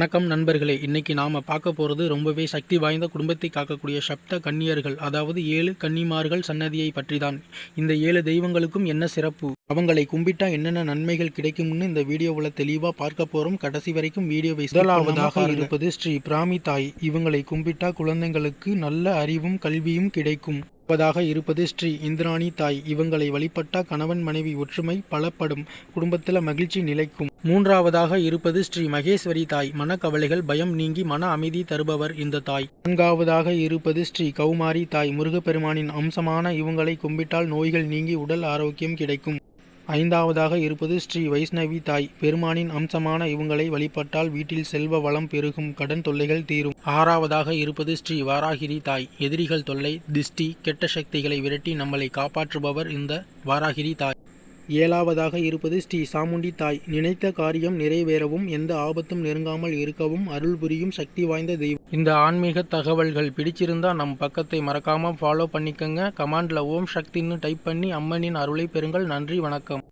வணக்கம் நண்பர்களே, இன்னைக்கு நாம பார்க்க போறது ரொம்பவே சக்தி வாய்ந்த குடும்பத்தை காக்கக்கூடிய சப்த கன்னியர்கள், அதாவது 7 கன்னிமார்கள் சன்னதியை பற்றி தான். இந்த 7 தெய்வங்களுக்கும் என்ன சிறப்பு, அவங்களை கும்பிட்டா என்னென்ன நன்மைகள் கிடைக்கும்னு இந்த வீடியோவில் தெளிவாக பார்க்க போறோம். கடைசி வரைக்கும் வீடியோவை முதலாவதாக இருப்பது ஸ்ரீ பிராமி தாய். இவங்களை கும்பிட்டா குழந்தைங்களுக்கு நல்ல அறிவும் கல்வியும் கிடைக்கும். இருப்பது ஸ்ரீ இந்திராணி தாய். இவங்களை வழிபட்டா கணவன் மனைவி ஒற்றுமை பலப்படும், குடும்பத்தில் மகிழ்ச்சி நிலைக்கும். மூன்றாவதாக இருப்பது ஸ்ரீ மகேஸ்வரி தாய். மனக்கவலைகள் பயம் நீங்கி மன அமைதி தருபவர் இந்த தாய். நான்காவதாக இருப்பது ஸ்ரீ கௌமாரி தாய். முருகப்பெருமானின் அம்சமான இவங்களை கும்பிட்டால் நோய்கள் நீங்கி உடல் ஆரோக்கியம் கிடைக்கும். ஐந்தாவதாக இருப்பது ஸ்ரீ வைஷ்ணவி தாய். பெருமானின் அம்சமான இவங்களை வழிபட்டால் வீட்டில் செல்வ வளம் பெருகும், கடன் தொல்லைகள் தீரும். ஆறாவதாக இருப்பது ஸ்ரீ வாராகிரி தாய். எதிரிகள் தொல்லை திஷ்டி கெட்ட சக்திகளை விரட்டி நம்மளை காப்பாற்றுபவர் இந்த வாராகிரி தாய். ஏழாவதாக இருப்பது ஸ்ரீ சாமுண்டி தாய். நினைத்த காரியம் நிறைவேறவும் எந்த ஆபத்தும் நெருங்காமல் இருக்கவும் அருள் புரியும் சக்தி வாய்ந்த தெய்வம். இந்த ஆன்மீக தகவல்கள் பிடிச்சிருந்தா நம் பக்கத்தை மறக்காம ஃபாலோ பண்ணிக்கங்க. கமாண்ட்ல ஓம் சக்தின்னு டைப் பண்ணி அம்மனின் அருளை பெறுங்கள். நன்றி, வணக்கம்.